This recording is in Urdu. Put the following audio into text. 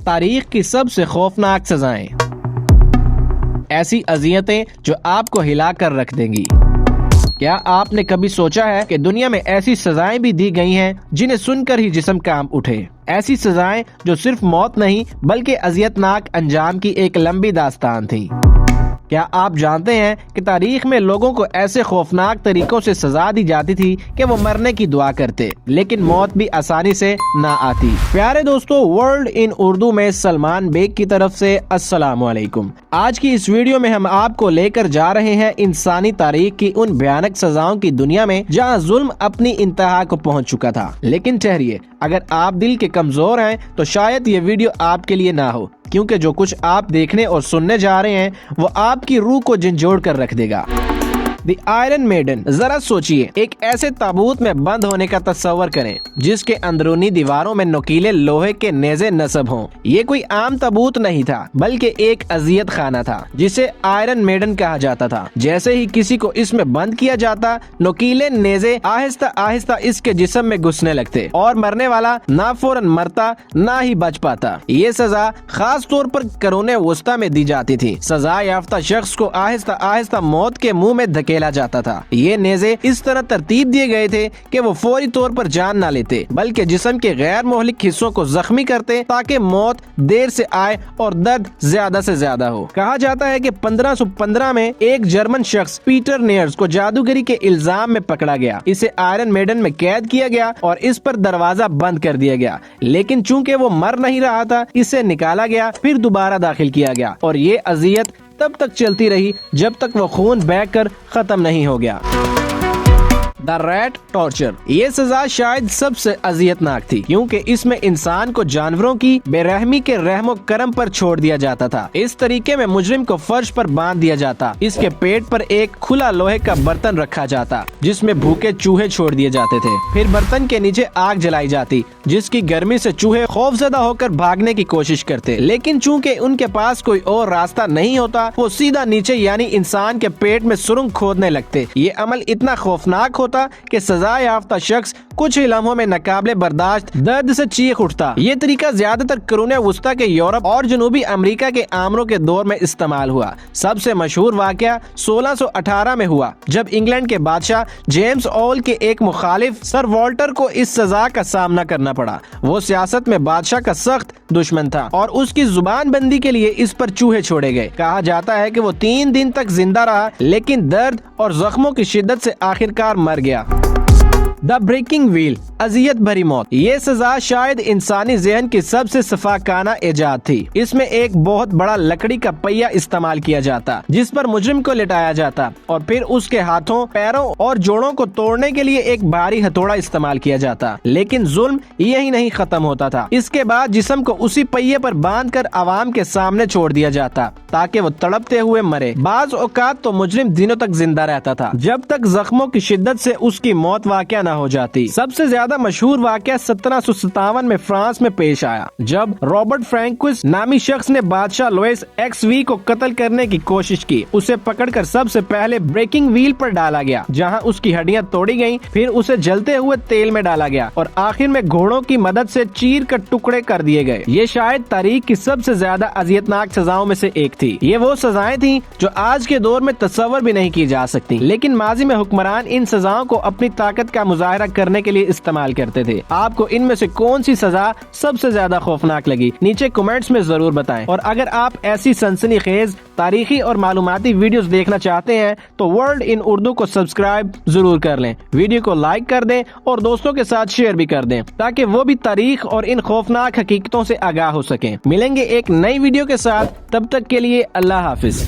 تاریخ کی سب سے خوفناک سزائیں، ایسی اذیتیں جو آپ کو ہلا کر رکھ دیں گی۔ کیا آپ نے کبھی سوچا ہے کہ دنیا میں ایسی سزائیں بھی دی گئی ہیں جنہیں سن کر ہی جسم کانپ اٹھے؟ ایسی سزائیں جو صرف موت نہیں بلکہ اذیتناک انجام کی ایک لمبی داستان تھی۔ کیا آپ جانتے ہیں کہ تاریخ میں لوگوں کو ایسے خوفناک طریقوں سے سزا دی جاتی تھی کہ وہ مرنے کی دعا کرتے لیکن موت بھی آسانی سے نہ آتی؟ پیارے دوستو، ورلڈ ان اردو میں سلمان بیگ کی طرف سے السلام علیکم۔ آج کی اس ویڈیو میں ہم آپ کو لے کر جا رہے ہیں انسانی تاریخ کی ان بھیانک سزاؤں کی دنیا میں جہاں ظلم اپنی انتہا کو پہنچ چکا تھا۔ لیکن ٹھہریے، اگر آپ دل کے کمزور ہیں تو شاید یہ ویڈیو آپ کے لیے نہ ہو، کیونکہ جو کچھ آپ دیکھنے اور سننے جا رہے ہیں وہ آپ کی روح کو جھنجھوڑ کر رکھ دے گا۔ دی آئرن میڈن، ذرا سوچئے، ایک ایسے تابوت میں بند ہونے کا تصور کریں جس کے اندرونی دیواروں میں نوکیلے لوہے کے نیزے نصب ہوں۔ یہ کوئی عام تابوت نہیں تھا بلکہ ایک اذیت خانہ تھا جسے آئرن میڈن کہا جاتا تھا۔ جیسے ہی کسی کو اس میں بند کیا جاتا، نوکیلے نیزے آہستہ آہستہ اس کے جسم میں گھسنے لگتے اور مرنے والا نہ فوراً مرتا نہ ہی بچ پاتا۔ یہ سزا خاص طور پر قرون وسطی میں دی جاتی تھی۔ سزا یافتہ شخص کو آہستہ آہستہ موت کے منہ میں دھکیلا جاتا تھا۔ یہ نیزے اس طرح ترتیب دیے گئے تھے کہ وہ فوری طور پر جان نہ لیتے بلکہ جسم کے غیر مہلک حصوں کو زخمی کرتے تاکہ موت دیر سے آئے اور درد زیادہ سے زیادہ ہو۔ کہا جاتا ہے کہ 1515 میں ایک جرمن شخص پیٹر نیئرز کو جادوگری کے الزام میں پکڑا گیا۔ اسے آئرن میڈن میں قید کیا گیا اور اس پر دروازہ بند کر دیا گیا، لیکن چونکہ وہ مر نہیں رہا تھا اسے نکالا گیا، پھر دوبارہ داخل کیا گیا اور یہ اذیت تب تک چلتی رہی جب تک وہ خون بہہ کر ختم نہیں ہو گیا۔ دا ریٹ ٹارچر، یہ سزا شاید سب سے اذیتناک تھی کیونکہ اس میں انسان کو جانوروں کی بے رحمی کے رحم و کرم پر چھوڑ دیا جاتا تھا۔ اس طریقے میں مجرم کو فرش پر باندھ دیا جاتا، اس کے پیٹ پر ایک کھلا لوہے کا برتن رکھا جاتا جس میں بھوکے چوہے چھوڑ دیے جاتے تھے، پھر برتن کے نیچے آگ جلائی جاتی جس کی گرمی سے چوہے خوفزدہ ہو کر بھاگنے کی کوشش کرتے، لیکن چونکہ ان کے پاس کوئی اور راستہ نہیں ہوتا وہ سیدھا نیچے یعنی انسان کے پیٹ میں سرنگ کھودنے لگتے۔ یہ عمل اتنا خوفناک ہوتا کہ سزا یافتہ شخص کچھ ہی لمحوں میں ناقابل برداشت درد سے چیخ اٹھتا۔ یہ طریقہ زیادہ تر قرون وسطی کے یورپ اور جنوبی امریکہ کے آمروں کے دور میں استعمال ہوا۔ سب سے مشہور واقعہ 1618 میں ہوا جب انگلینڈ کے بادشاہ جیمز اول کے ایک مخالف سر والٹر کو اس سزا کا سامنا کرنا پڑا۔ وہ سیاست میں بادشاہ کا سخت دشمن تھا اور اس کی زبان بندی کے لیے اس پر چوہے چھوڑے گئے۔ کہا جاتا ہے کہ وہ 3 دن تک زندہ رہا لیکن درد اور زخموں کی شدت سے آخرکار مر گیا۔ دا بریکنگ ویل، اذیت بھری موت، یہ سزا شاید انسانی ذہن کی سب سے سفاکانہ ایجاد تھی۔ اس میں ایک بہت بڑا لکڑی کا پہیا استعمال کیا جاتا جس پر مجرم کو لٹایا جاتا اور پھر اس کے ہاتھوں، پیروں اور جوڑوں کو توڑنے کے لیے ایک بھاری ہتھوڑا استعمال کیا جاتا۔ لیکن ظلم یہی نہیں ختم ہوتا تھا، اس کے بعد جسم کو اسی پہیے پر باندھ کر عوام کے سامنے چھوڑ دیا جاتا تاکہ وہ تڑپتے ہوئے مرے۔ بعض اوقات تو مجرم دنوں تک زندہ رہتا تھا جب تک زخموں کی شدت سے اس کی موت واقع نہ ہو جاتی۔ سب سے زیادہ مشہور واقعہ 1757 میں فرانس میں پیش آیا جب رابرٹ فرینکوس نامی شخص نے بادشاہ لوئس ایکس وی کو قتل کرنے کی کوشش کی۔ اسے پکڑ کر سب سے پہلے بریکنگ ویل پر ڈالا گیا جہاں اس کی ہڈیاں توڑی گئیں، پھر اسے جلتے ہوئے تیل میں ڈالا گیا اور آخر میں گھوڑوں کی مدد سے چیر کر ٹکڑے کر دیے گئے۔ یہ شاید تاریخ کی سب سے زیادہ اذیتناک سزاؤں میں سے ایک تھی۔ یہ وہ سزائیں تھیں جو آج کے دور میں تصور بھی نہیں کی جا سکتی، لیکن ماضی میں حکمران ان سزاؤں کو اپنی طاقت کا مظاہرہ کرنے کے لیے استعمال کرتے تھے۔ آپ کو ان میں سے کون سی سزا سب سے زیادہ خوفناک لگی؟ نیچے کمنٹس میں ضرور بتائیں، اور اگر آپ ایسی سنسنی خیز تاریخی اور معلوماتی ویڈیوز دیکھنا چاہتے ہیں تو ورلڈ ان اردو کو سبسکرائب ضرور کر لیں، ویڈیو کو لائک کر دیں اور دوستوں کے ساتھ شیئر بھی کر دیں تاکہ وہ بھی تاریخ اور ان خوفناک حقیقتوں سے آگاہ ہو سکیں۔ ملیں گے ایک نئی ویڈیو کے ساتھ، تب تک کے لیے اللہ حافظ۔